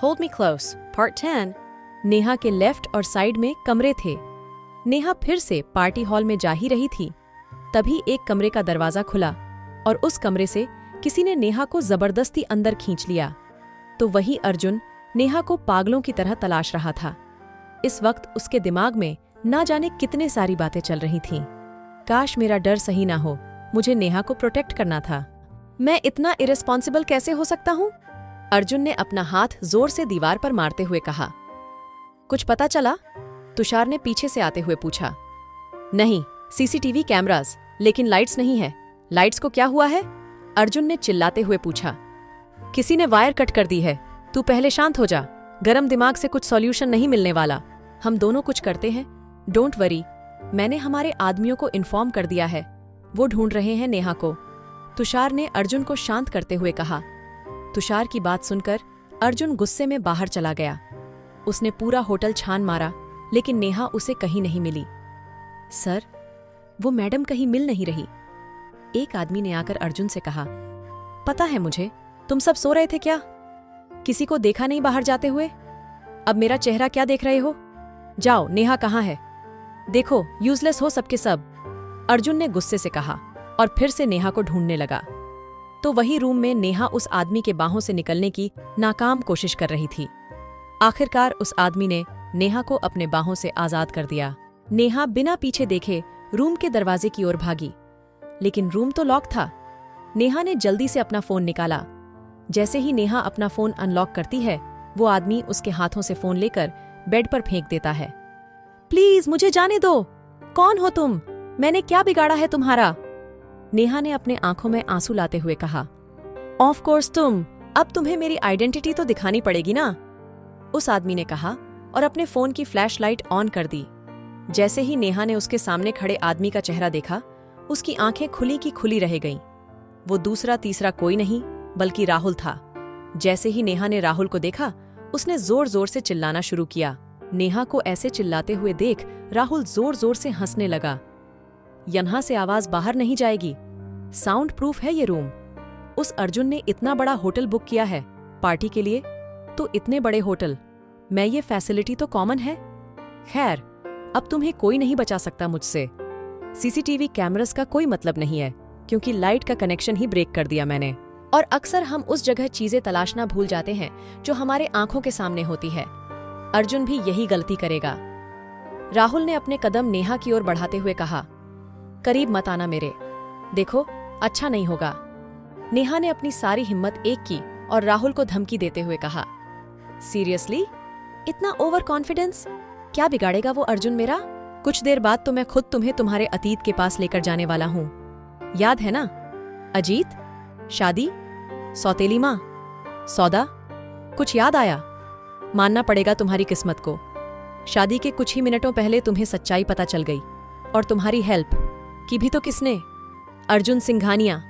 Hold me close part 10। Neha के left और side में कमरे थे। नेहा फिर से पार्टी हॉल में जा ही रही थी, तभी एक कमरे का दरवाजा खुला और उस कमरे से किसी ने नेहा को जबरदस्ती अंदर खींच लिया। तो वही अर्जुन नेहा को पागलों की तरह तलाश रहा था। इस वक्त उसके दिमाग में ना जाने कितने सारी बातें चल रही थीं। काश मेरा डर सही ना हो, मुझे नेहा को प्रोटेक्ट करना था। मैं इतना इरेस्पॉन्सिबल कैसे हो सकता हूँ? अर्जुन ने अपना हाथ जोर से दीवार पर मारते हुए कहा। कुछ पता चला? तुषार ने पीछे से आते हुए पूछा। नहीं, सीसीटीवी कैमरास, लेकिन लाइट्स नहीं है। लाइट्स को क्या हुआ है? अर्जुन ने चिल्लाते हुए पूछा। किसी ने वायर कट कर दी है। तू पहले शांत हो जा। गरम दिमाग से कुछ सॉल्यूशन नहीं मिलने वाला। हम दोनों कुछ करते हैं, डोंट वरी। मैंने हमारे आदमियों को इन्फॉर्म कर दिया है, वो ढूंढ रहे हैं नेहा को। तुषार ने अर्जुन को शांत करते हुए कहा। तुषार की बात सुनकर अर्जुन गुस्से में बाहर चला गया। उसने पूरा होटल छान मारा, लेकिन नेहा उसे कहीं नहीं मिली। सर, वो मैडम कहीं मिल नहीं रही। एक आदमी ने आकर अर्जुन से कहा। पता है मुझे, तुम सब सो रहे थे क्या? किसी को देखा नहीं बाहर जाते हुए? अब मेरा चेहरा क्या देख रहे हो? जाओ, नेहा कहाँ है? देखो, यूजलेस हो सबके सब, अर्जुन ने गुस्से से कहा और फिर से नेहा को ढूंढने लगा। तो वही रूम में नेहा उस आदमी के बाहों से निकलने की नाकाम कोशिश कर रही थी। आखिरकार उस आदमी ने नेहा को अपने बाहों से आजाद कर दिया। नेहा बिना पीछे देखे रूम के दरवाजे की ओर भागी, लेकिन रूम तो लॉक था। नेहा ने जल्दी से अपना फोन निकाला। जैसे ही नेहा अपना फोन अनलॉक करती है, वो आदमी उसके हाथों से फोन लेकर बेड पर फेंक देता है। प्लीज मुझे जाने दो। कौन हो तुम? मैंने क्या बिगाड़ा है तुम्हारा? नेहा ने अपने आंखों में आंसू लाते हुए कहा। ऑफ कोर्स तुम। अब तुम्हें मेरी आइडेंटिटी तो दिखानी पड़ेगी ना, उस आदमी ने कहा और अपने फोन की फ्लैशलाइट ऑन कर दी। जैसे ही नेहा ने उसके सामने खड़े आदमी का चेहरा देखा, उसकी आंखें खुली की खुली रह गईं। वो दूसरा तीसरा कोई नहीं बल्कि राहुल था। जैसे ही नेहा ने राहुल को देखा, उसने जोर जोर से चिल्लाना शुरू किया। नेहा को ऐसे चिल्लाते हुए देख राहुल जोर जोर से हंसने लगा। यहाँ से आवाज बाहर नहीं जाएगी, साउंड प्रूफ है ये रूम। उस अर्जुन ने इतना बड़ा होटल बुक किया है पार्टी के लिए, तो इतने बड़े होटल में ये फैसिलिटी तो कॉमन है। खैर, अब तुम्हें कोई नहीं बचा सकता मुझसे। सीसीटीवी कैमरास का कोई मतलब नहीं है, क्योंकि लाइट का कनेक्शन ही ब्रेक कर दिया मैंने। और अक्सर हम उस जगह चीजें तलाशना भूल जाते हैं जो हमारे आंखों के सामने होती है। अर्जुन भी यही गलती करेगा। राहुल ने अपने कदम नेहा की ओर बढ़ाते हुए कहा। करीब मत आना मेरे, देखो अच्छा नहीं होगा। नेहा ने अपनी सारी हिम्मत एक की और राहुल को धमकी देते हुए कहा। सीरियसली? इतना ओवर कॉन्फिडेंस? क्या बिगाड़ेगा वो अर्जुन मेरा? कुछ देर बाद तो मैं खुद तुम्हें तुम्हारे अतीत के पास लेकर जाने वाला हूँ। याद है ना? अजीत, शादी, सौतेली माँ, सौदा, कुछ याद आया? मानना पड़ेगा तुम्हारी किस्मत को। शादी के कुछ ही मिनटों पहले तुम्हें सच्चाई पता चल गई, और तुम्हारी हेल्प की भी तो किसने? अर्जुन सिंघानिया।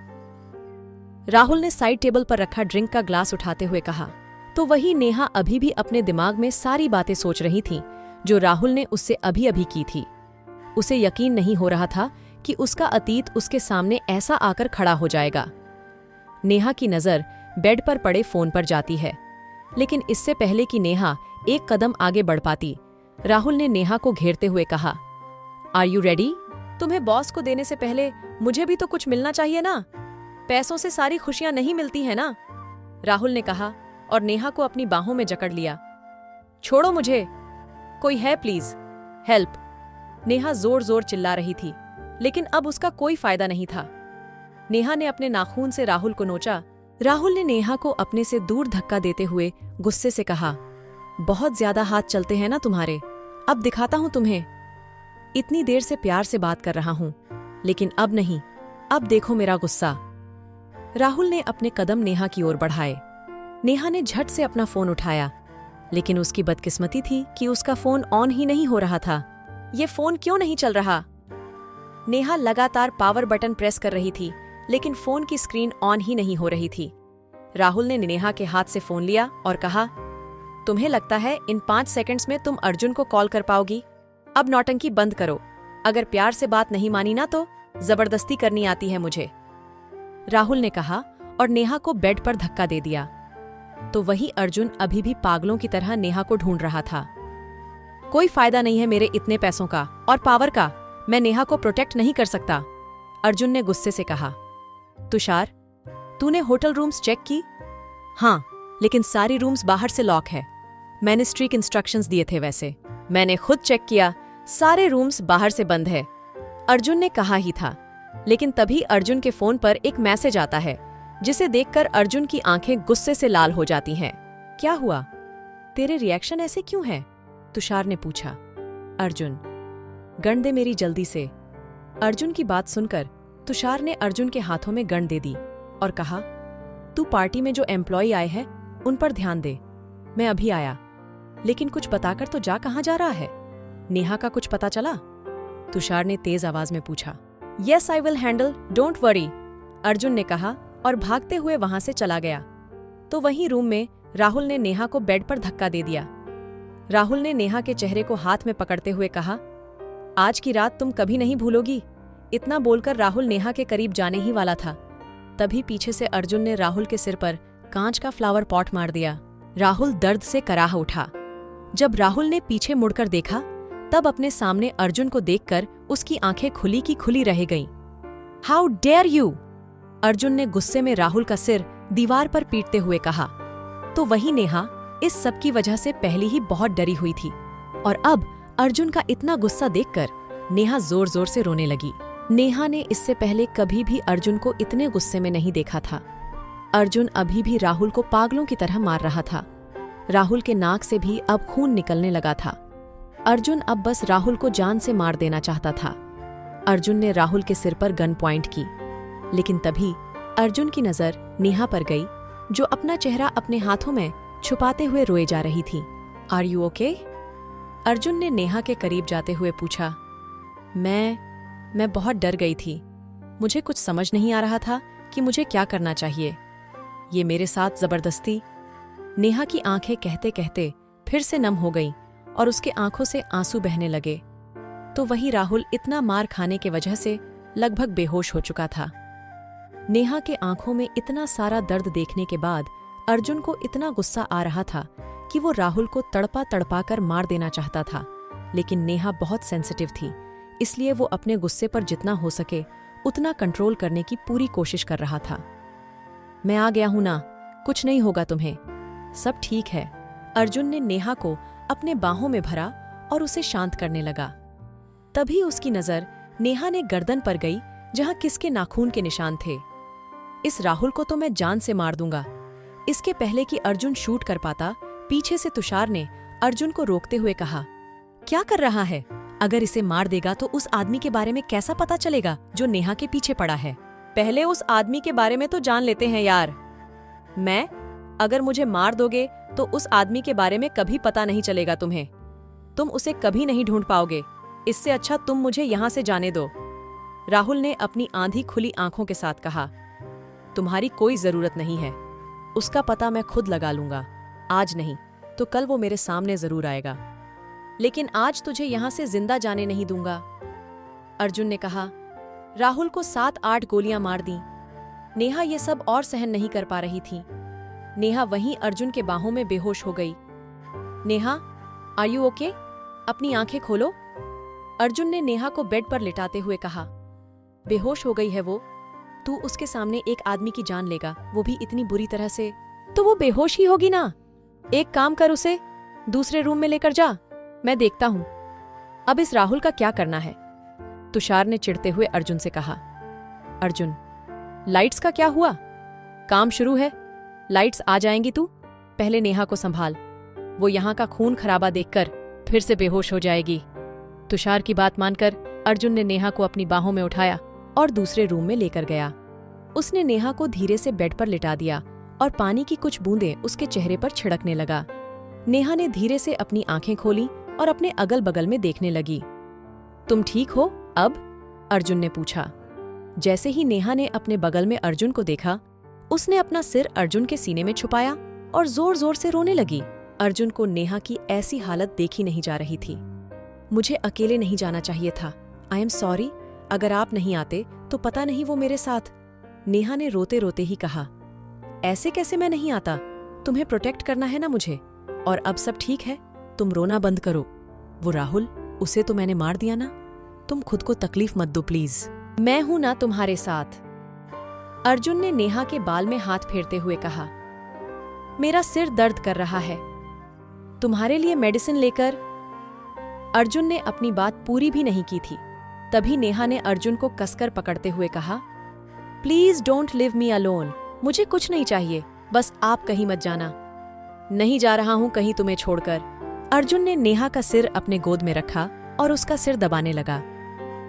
राहुल ने साइड टेबल पर रखा ड्रिंक का ग्लास उठाते हुए कहा। तो वही नेहा अभी भी अपने दिमाग में सारी बातें सोच रही थी जो राहुल ने उससे अभी अभी की थी। उसे यकीन नहीं हो रहा था कि उसका अतीत उसके सामने ऐसा आकर खड़ा हो जाएगा। नेहा की नजर बेड पर पड़े फोन पर जाती है, लेकिन इससे पहले कि नेहा एक कदम आगे बढ़ पाती, राहुल ने नेहा को घेरते हुए कहा। Are you ready? तुम्हें बॉस को देने से पहले मुझे भी तो कुछ मिलना चाहिए ना। पैसों से सारी खुशियां नहीं मिलती है ना, राहुल ने कहा और नेहा को अपनी बाहों में जकड़ लिया। छोड़ो मुझे, कोई है प्लीज, हेल्प। नेहा जोर जोर चिल्ला रही थी, लेकिन अब उसका कोई फायदा नहीं था। नेहा ने अपने नाखून से राहुल को नोचा। राहुल ने नेहा को अपने से दूर धक्का देते हुए गुस्से से कहा। बहुत ज्यादा हाथ चलते हैं ना तुम्हारे, अब दिखाता हूं तुम्हें। इतनी देर से प्यार से बात कर रहा हूं, लेकिन अब नहीं, अब देखो मेरा गुस्सा। राहुल ने अपने कदम नेहा की ओर बढ़ाए। नेहा ने झट से अपना फोन उठाया, लेकिन उसकी बदकिस्मती थी कि उसका फोन ऑन ही नहीं हो रहा था। ये फोन क्यों नहीं चल रहा? नेहा लगातार पावर बटन प्रेस कर रही थी, लेकिन फोन की स्क्रीन ऑन ही नहीं हो रही थी। राहुल ने नेहा के हाथ से फोन लिया और कहा, तुम्हें लगता है इन 5 सेकंड्स में तुम अर्जुन को कॉल कर पाओगी? अब नौटंकी बंद करो। अगर प्यार से बात नहीं मानी ना तो जबरदस्ती करनी आती है मुझे, राहुल ने कहा और नेहा को बेड पर धक्का दे दिया। तो वहीं अर्जुन अभी भी पागलों की तरह नेहा को ढूंढ रहा था। कोई फायदा नहीं है मेरे इतने पैसों का और पावर का, मैं नेहा को प्रोटेक्ट नहीं कर सकता, अर्जुन ने गुस्से से कहा। तुषार, तूने होटल रूम्स चेक की? हाँ, लेकिन सारी रूम्स बाहर से लॉक है। मैंने स्ट्रिक्ट इंस्ट्रक्शंस दिए थे। वैसे मैंने खुद चेक किया, सारे रूम्स बाहर से बंद है, अर्जुन ने कहा ही था। लेकिन तभी अर्जुन के फोन पर एक मैसेज आता है, जिसे देखकर अर्जुन की आंखें गुस्से से लाल हो जाती हैं। क्या हुआ? तेरे रिएक्शन ऐसे क्यों हैं? तुषार ने पूछा। अर्जुन, गन दे मेरी जल्दी से। अर्जुन की बात सुनकर तुषार ने अर्जुन के हाथों में गन दे दी और कहा, तू पार्टी में जो एम्प्लॉय आए हैं उन पर ध्यान दे। मैं अभी आया। लेकिन कुछ बताकर तो जा, कहाँ जा रहा है? नेहा का कुछ पता चला? तुषार ने तेज आवाज में पूछा। Yes, I will handle, don't worry, Arjun ने कहा और भागते हुए वहां से चला गया। तो वहीं रूम में राहुल ने नेहा को बेड पर धक्का दे दिया। राहुल ने नेहा के चेहरे को हाथ में पकड़ते हुए कहा, आज की रात तुम कभी नहीं भूलोगी। इतना बोलकर राहुल नेहा के करीब जाने ही वाला था, तभी पीछे से अर्जुन ने राहुल के सिर पर कांच का फ्लावर पॉट मार दिया। राहुल दर्द से कराह उठा। जब राहुल ने पीछे मुड़कर देखा, तब अपने सामने अर्जुन को देखकर उसकी आंखें खुली की खुली रह गईं। हाउ डेयर यू, अर्जुन ने गुस्से में राहुल का सिर दीवार पर पीटते हुए कहा। तो वही नेहा इस सब की वजह से पहले ही बहुत डरी हुई थी, और अब अर्जुन का इतना गुस्सा देखकर नेहा जोर जोर से रोने लगी। नेहा ने इससे पहले कभी भी अर्जुन को इतने गुस्से में नहीं देखा था। अर्जुन अभी भी राहुल को पागलों की तरह मार रहा था। राहुल के नाक से भी अब खून निकलने लगा था। अर्जुन अब बस राहुल को जान से मार देना चाहता था। अर्जुन ने राहुल के सिर पर गन पॉइंट की, लेकिन तभी अर्जुन की नजर नेहा पर गई, जो अपना चेहरा अपने हाथों में छुपाते हुए रोए जा रही थी। Are you okay? अर्जुन ने नेहा के करीब जाते हुए पूछा। मैं बहुत डर गई थी। मुझे कुछ समझ नहीं आ रहा था कि मुझे क्या करना चाहिए। ये मेरे साथ जबरदस्ती। नेहा की आंखें कहते कहते फिर से नम हो गईं और उसके आंखों से आंसू बहने लगे। तो वही राहुल इतना मार खाने के वजह से लगभग बेहोश हो चुका था। नेहा के आंखों में इतना सारा दर्द देखने के बाद अर्जुन को इतना गुस्सा आ रहा था कि वो राहुल को तड़पा तड़पा कर मार देना चाहता था। लेकिन नेहा बहुत सेंसिटिव थी, इसलिए वो अपने गुस्से पर जितना हो सके उतना कंट्रोल करने की पूरी कोशिश कर रहा था। मैं आ गया हूं ना, कुछ नहीं होगा तुम्हें, सब ठीक है, अर्जुन ने नेहा को अपने बाहों में भरा और उसे शांत करने लगा। तभी उसकी नजर नेहा ने गर्दन पर गई, जहां किसके नाखून के निशान थे। इस राहुल को तो मैं जान से मार दूंगा। इसके पहले कि अर्जुन शूट कर पाता, पीछे से तुषार ने अर्जुन को रोकते हुए कहा, क्या कर रहा है? अगर इसे मार देगा तो उस आदमी के बारे में कैसा पता चलेगा जो नेहा के पीछे पड़ा है? पहले उस आदमी के बारे में तो जान लेते हैं यार। अगर मुझे मार दोगे तो उस आदमी के बारे में कभी पता नहीं चलेगा तुम्हें। तुम उसे कभी नहीं ढूंढ पाओगे। इससे अच्छा तुम मुझे यहां से जाने दो, राहुल ने अपनी आंधी खुली आंखों के साथ कहा। तुम्हारी कोई जरूरत नहीं है, उसका पता मैं खुद लगा लूंगा। आज नहीं तो कल वो मेरे सामने जरूर आएगा, लेकिन आज तुझे यहां से जिंदा जाने नहीं दूंगा, अर्जुन ने कहा। राहुल को 7-8 गोलियां मार दी। नेहा ये सब और सहन नहीं कर पा रही थी। नेहा वहीं अर्जुन के बाहों में बेहोश हो गई। Neha, are you okay? अपनी आंखें खोलो, अर्जुन ने नेहा को बेड पर लिटाते हुए कहा। बेहोश हो गई है वो? तू उसके सामने एक आदमी की जान लेगा, वो भी इतनी बुरी तरह से, तो वो बेहोश ही होगी ना। एक काम कर, उसे दूसरे रूम में लेकर जा, मैं देखता हूं। अब इस राहुल का क्या करना है? तुषार ने चिढ़ते हुए अर्जुन से कहा। अर्जुन, लाइट्स का क्या हुआ? काम शुरू है, लाइट्स आ जाएंगी, तू पहले नेहा को संभाल, वो यहां का खून खराबा देखकर फिर से बेहोश हो जाएगी। तुषार की बात मानकर अर्जुन ने नेहा को अपनी बाहों में उठाया और दूसरे रूम में लेकर गया। उसने नेहा को धीरे से बेड पर लिटा दिया और पानी की कुछ बूंदें उसके चेहरे पर छिड़कने लगा। नेहा ने धीरे से अपनी आंखें खोली और अपने अगल बगल में देखने लगी। तुम ठीक हो अब? अर्जुन ने पूछा। जैसे ही नेहा ने अपने बगल में अर्जुन को देखा, उसने अपना सिर अर्जुन के सीने में छुपाया और जोर जोर से रोने लगी। अर्जुन को नेहा की ऐसी हालत देखी नहीं जा रही थी। मुझे अकेले नहीं जाना चाहिए था, आई एम सॉरी, अगर आप नहीं आते तो पता नहीं वो मेरे साथ, नेहा ने रोते रोते ही कहा। ऐसे कैसे मैं नहीं आता? तुम्हें प्रोटेक्ट करना है ना मुझे, और अब सब ठीक है, तुम रोना बंद करो। वो राहुल, उसे तो मैंने मार दिया ना, तुम खुद को तकलीफ मत दो प्लीज, मैं हूं ना तुम्हारे साथ। अर्जुन ने नेहा के बाल में हाथ फेरते हुए कहा, मेरा सिर दर्द कर रहा है, तुम्हारे लिए मेडिसिन लेकर। अर्जुन ने अपनी बात पूरी भी नहीं की थी, तभी नेहा ने अर्जुन को कसकर पकड़ते हुए कहा, please don't live me alone, मुझे कुछ नहीं चाहिए, बस आप कहीं मत जाना। नहीं जा रहा हूं कहीं तुम्हें छोड़कर। अर्जुन ने नेहा का सिर अपने गोद में रखा और उसका सिर दबाने लगा।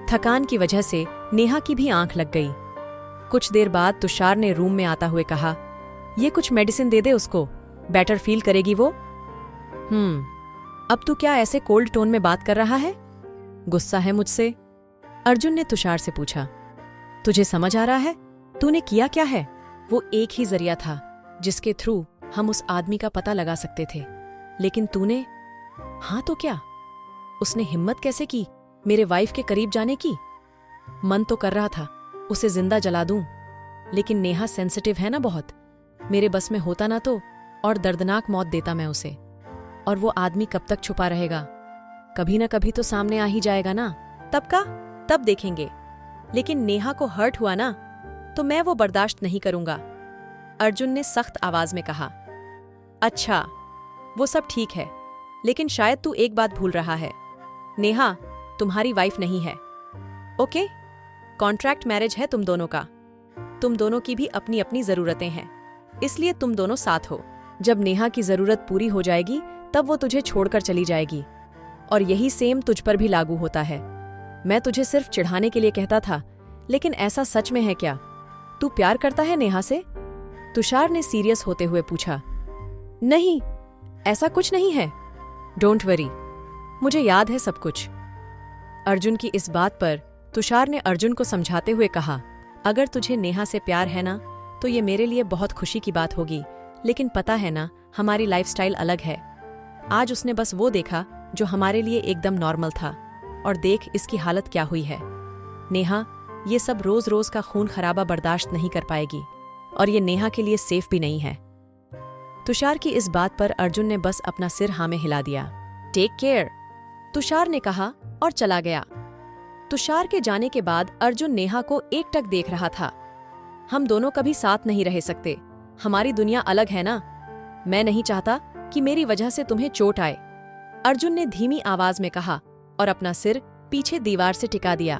थकान की वजह से नेहा की भी आंख लग गई। कुछ देर बाद तुषार ने रूम में आता हुए कहा, ये कुछ मेडिसिन दे दे उसको, बेटर फील करेगी वो। अब तू क्या ऐसे कोल्ड टोन में बात कर रहा है? गुस्सा है मुझसे? अर्जुन ने तुषार से पूछा। तुझे समझ आ रहा है तूने किया क्या है? वो एक ही जरिया था जिसके थ्रू हम उस आदमी का पता लगा सकते थे, लेकिन तूने। हाँ तो क्या? उसने हिम्मत कैसे की मेरे वाइफ के करीब जाने की? मन तो कर रहा था उसे जिंदा जला दूं, लेकिन नेहा सेंसिटिव है ना बहुत, मेरे बस में होता ना तो और दर्दनाक मौत देता मैं उसे। और वो आदमी कब तक छुपा रहेगा? कभी ना कभी तो सामने आ ही जाएगा ना, तब का तब देखेंगे। लेकिन नेहा को हर्ट हुआ ना तो मैं वो बर्दाश्त नहीं करूंगा। अर्जुन ने सख्त आवाज में कहा। अच्छा, वो सब ठीक है, लेकिन शायद तू एक बात भूल रहा है, नेहा तुम्हारी वाइफ नहीं है। ओके, कॉन्ट्रैक्ट मैरिज है तुम दोनों का, तुम दोनों की भी अपनी अपनी जरूरतें हैं, इसलिए तुम दोनों साथ हो। जब नेहा की जरूरत पूरी हो जाएगी तब वो तुझे छोड़कर चली जाएगी, और यही सेम तुझ पर भी लागू होता है। मैं तुझे सिर्फ चिढ़ाने के लिए कहता था, लेकिन ऐसा सच में है क्या? तू प्यार करता है नेहा से? तुषार ने सीरियस होते हुए पूछा। नहीं, ऐसा कुछ नहीं है, डोंट वरी, मुझे याद है सब कुछ। अर्जुन की इस बात पर तुषार ने अर्जुन को समझाते हुए कहा, अगर तुझे नेहा से प्यार है ना तो ये मेरे लिए बहुत खुशी की बात होगी, लेकिन पता है ना हमारी लाइफस्टाइल अलग है। आज उसने बस वो देखा जो हमारे लिए एकदम नॉर्मल था, और देख इसकी हालत क्या हुई है। नेहा ये सब रोज रोज का खून खराबा बर्दाश्त नहीं कर पाएगी, और ये नेहा के लिए सेफ भी नहीं है। तुषार की इस बात पर अर्जुन ने बस अपना सिर हाँ में हिला दिया। टेक केयर, तुषार ने कहा और चला गया। तुषार के जाने के बाद अर्जुन नेहा को एकटक देख रहा था। हम दोनों कभी साथ नहीं रह सकते, हमारी दुनिया अलग है ना। मैं नहीं चाहता कि मेरी वजह से तुम्हें चोट आए, अर्जुन ने धीमी आवाज में कहा और अपना सिर पीछे दीवार से टिका दिया।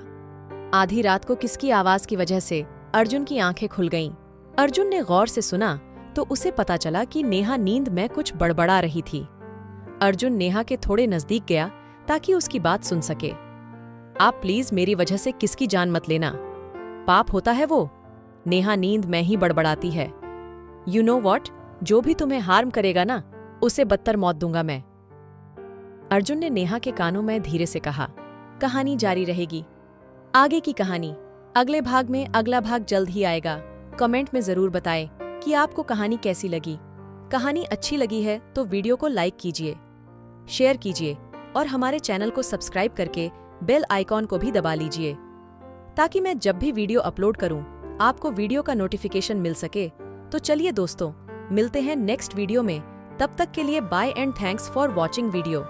आधी रात को किसकी आवाज की वजह से अर्जुन की आंखें खुल गईं। अर्जुन ने गौर से सुना तो उसे पता चला कि नेहा नींद में कुछ बड़बड़ा रही थी। अर्जुन नेहा के थोड़े नजदीक गया ताकि उसकी बात सुन सके। आप प्लीज मेरी वजह से किसकी जान मत लेना, पाप होता है वो। नेहा नींद में ही बड़बड़ाती है। यू नो वॉट, जो भी तुम्हें हार्म करेगा ना उसे बदतर मौत दूंगा मैं, अर्जुन ने नेहा के कानों में धीरे से कहा। कहानी जारी रहेगी, आगे की कहानी अगले भाग में। अगला भाग जल्द ही आएगा। कमेंट में जरूर बताएं कि आपको कहानी कैसी लगी। कहानी अच्छी लगी है तो वीडियो को लाइक कीजिए, शेयर कीजिए और हमारे चैनल को सब्सक्राइब करके बेल आइकॉन को भी दबा लीजिए, ताकि मैं जब भी वीडियो अपलोड करूं आपको वीडियो का नोटिफिकेशन मिल सके। तो चलिए दोस्तों, मिलते हैं नेक्स्ट वीडियो में। तब तक के लिए bye and thanks for watching video.